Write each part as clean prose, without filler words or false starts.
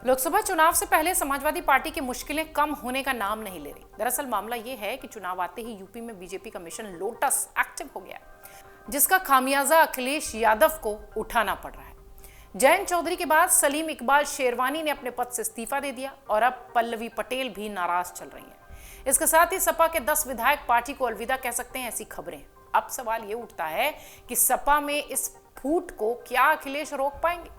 लोकसभा चुनाव से पहले समाजवादी पार्टी की मुश्किलें कम होने का नाम नहीं ले रही। दरअसल मामला ये है कि चुनाव आते ही यूपी में बीजेपी का मिशन लोटस एक्टिव हो गया, जिसका खामियाजा अखिलेश यादव को उठाना पड़ रहा है। जयंत चौधरी के बाद सलीम इकबाल शेरवानी ने अपने पद से इस्तीफा दे दिया और अब पल्लवी पटेल भी नाराज चल रही हैं। इसके साथ ही सपा के 10 विधायक पार्टी को अलविदा कह सकते हैं, ऐसी खबरें। अब सवाल ये उठता है कि सपा में इस फूट को क्या अखिलेश रोक पाएंगे?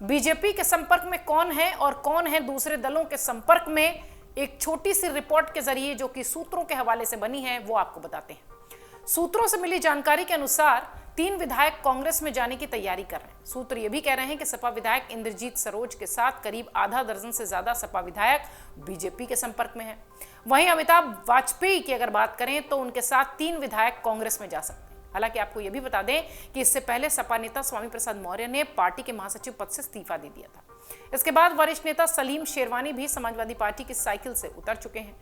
बीजेपी के संपर्क में कौन है और कौन है दूसरे दलों के संपर्क में, एक छोटी सी रिपोर्ट के जरिए जो कि सूत्रों के हवाले से बनी है वो आपको बताते हैं। सूत्रों से मिली जानकारी के अनुसार 3 विधायक कांग्रेस में जाने की तैयारी कर रहे हैं। सूत्र ये भी कह रहे हैं कि सपा विधायक इंद्रजीत सरोज के साथ करीब आधा दर्जन से ज्यादा सपा विधायक बीजेपी के संपर्क में हैं। वहीं अमिताभ वाजपेयी की अगर बात करें तो उनके साथ 3 विधायक कांग्रेस में जा सकते हैं। हालांकि आपको यह भी बता दें कि इससे पहले सपा नेता स्वामी प्रसाद मौर्य ने पार्टी के महासचिव पद से इस्तीफा दे दिया था। इसके बाद वरिष्ठ नेता सलीम शेरवानी भी समाजवादी पार्टी की साइकिल से उतर चुके हैं।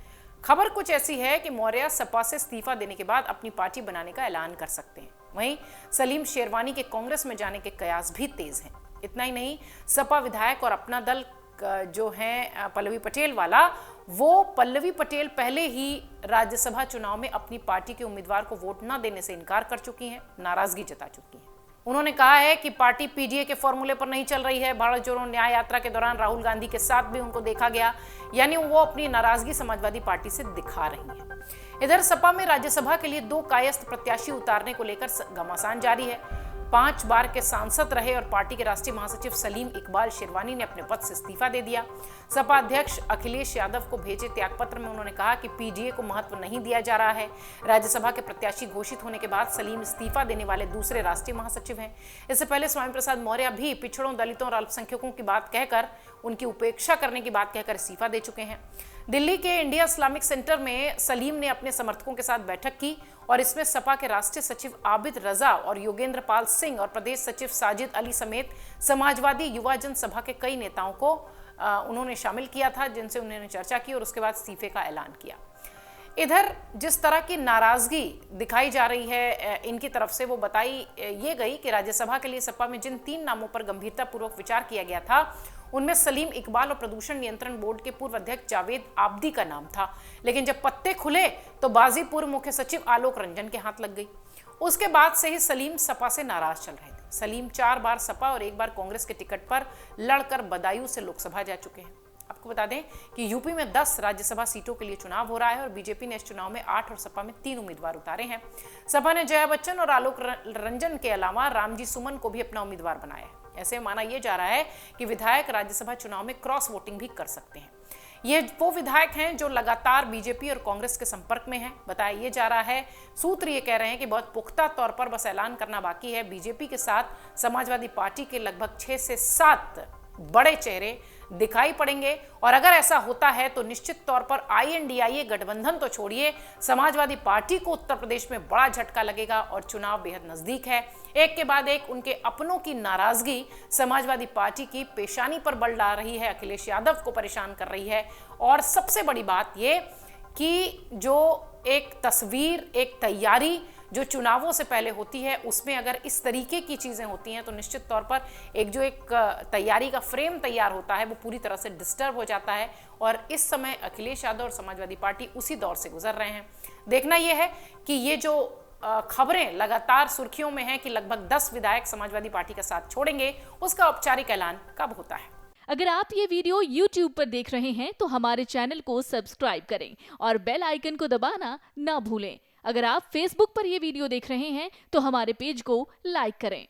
खबर कुछ ऐसी है कि मौर्य सपा से इस्तीफा देने के बाद अपनी पार्टी बनाने का ऐलान कर सकते हैं। वहीं सलीम शेरवानी के कांग्रेस में जाने के कयास भी तेज हैं। इतना ही नहीं, सपा विधायक और अपना दल जो है पल्लवी पटेल वाला, वो पल्लवी पटेल पहले ही राज्यसभा चुनाव में अपनी पार्टी के उम्मीदवार को वोट न देने से इनकार कर चुकी हैं, नाराजगी जता चुकी हैं। उन्होंने कहा है कि पार्टी पीडीए के फॉर्मूले पर नहीं चल रही है। भारत जोड़ो न्याय यात्रा के दौरान राहुल गांधी के साथ भी उनको देखा गया, यानी वो अपनी नाराजगी समाजवादी पार्टी से दिखा रही है। इधर सपा में राज्यसभा के लिए 2 कायस्थ प्रत्याशी उतारने को लेकर घमासान जारी है। 5 बार के सांसद रहे और पार्टी के राष्ट्रीय महासचिव सलीम इकबाल शेरवानी ने अपने पद से इस्तीफा दे दिया। सपा अध्यक्ष अखिलेश यादव को भेजे त्यागपत्र में उन्होंने कहा कि पीडीए को महत्व नहीं दिया जा रहा है। राज्यसभा के प्रत्याशी घोषित होने के बाद सलीम इस्तीफा देने वाले दूसरे राष्ट्रीय महासचिव हैं। इससे पहले स्वामी प्रसाद मौर्य भी पिछड़ों, दलितों और अल्पसंख्यकों की बात कहकर, उनकी उपेक्षा करने की बात कहकर इस्तीफा दे चुके हैं। दिल्ली के इंडिया इस्लामिक सेंटर में सलीम ने अपने समर्थकों के साथ बैठक की और इसमें सपा के राष्ट्रीय सचिव आबिद रजा और योगेंद्र पाल सिंह और प्रदेश सचिव साजिद अली समेत समाजवादी युवा जनसभा के कई नेताओं को उन्होंने शामिल किया था, जिनसे उन्होंने चर्चा की और उसके बाद इस्तीफे का ऐलान किया। इधर जिस तरह की नाराजगी दिखाई जा रही है इनकी तरफ से, वो बताई ये गई कि राज्यसभा के लिए सपा में जिन 3 नामों पर गंभीरतापूर्वक विचार किया गया था, उनमें सलीम इकबाल और प्रदूषण नियंत्रण बोर्ड के पूर्व अध्यक्ष जावेद आब्दी का नाम था। लेकिन जब पत्ते खुले तो बाजी पूर्व मुख्य सचिव आलोक रंजन के हाथ लग गई। उसके बाद से ही सलीम सपा से नाराज चल रहे थे। सलीम 4 बार सपा और 1 बार कांग्रेस के टिकट पर लड़कर बदायूं से लोकसभा जा चुके हैं। आपको बता दें कि यूपी में 10 राज्यसभा सीटों के लिए चुनाव हो रहा है और बीजेपी ने इस चुनाव में 8 और सपा में 3 उम्मीदवार उतारे हैं। सपा ने जया बच्चन और आलोक रंजन के अलावा रामजी सुमन को भी अपना उम्मीदवार बनाया है। ऐसे माना यह जा रहा है कि विधायक राज्यसभा चुनाव में क्रॉस वोटिंग भी कर सकते हैं। ये वो विधायक हैं जो लगातार बीजेपी और कांग्रेस के संपर्क में हैं। बताया ये जा रहा है, सूत्र ये कह रहे हैं कि बहुत पुख्ता तौर पर बस ऐलान करना बाकी है। बीजेपी के साथ समाजवादी पार्टी के लगभग 6 से 7 बड़े चेहरे दिखाई पड़ेंगे और अगर ऐसा होता है तो निश्चित तौर पर INDIA गठबंधन तो छोड़िए, समाजवादी पार्टी को उत्तर प्रदेश में बड़ा झटका लगेगा और चुनाव बेहद नजदीक है। एक के बाद एक उनके अपनों की नाराजगी समाजवादी पार्टी की पेशानी पर बल डाल रही है, अखिलेश यादव को परेशान कर रही है। और सबसे बड़ी बात ये कि जो एक तस्वीर, एक तैयारी जो चुनावों से पहले होती है, उसमें अगर इस तरीके की चीजें होती हैं तो निश्चित तौर पर एक तैयारी का फ्रेम तैयार होता है वो पूरी तरह से डिस्टर्ब हो जाता है। और इस समय अखिलेश यादव और समाजवादी पार्टी उसी दौर से गुजर रहे हैं। देखना यह है कि ये जो खबरें लगातार सुर्खियों में हैं कि लगभग 10 विधायक समाजवादी पार्टी का साथ छोड़ेंगे, उसका औपचारिक ऐलान कब होता है। अगर आप ये वीडियो YouTube पर देख रहे हैं तो हमारे चैनल को सब्सक्राइब करें और बेल आइकन को दबाना ना भूलें। अगर आप Facebook पर ये वीडियो देख रहे हैं तो हमारे पेज को लाइक करें।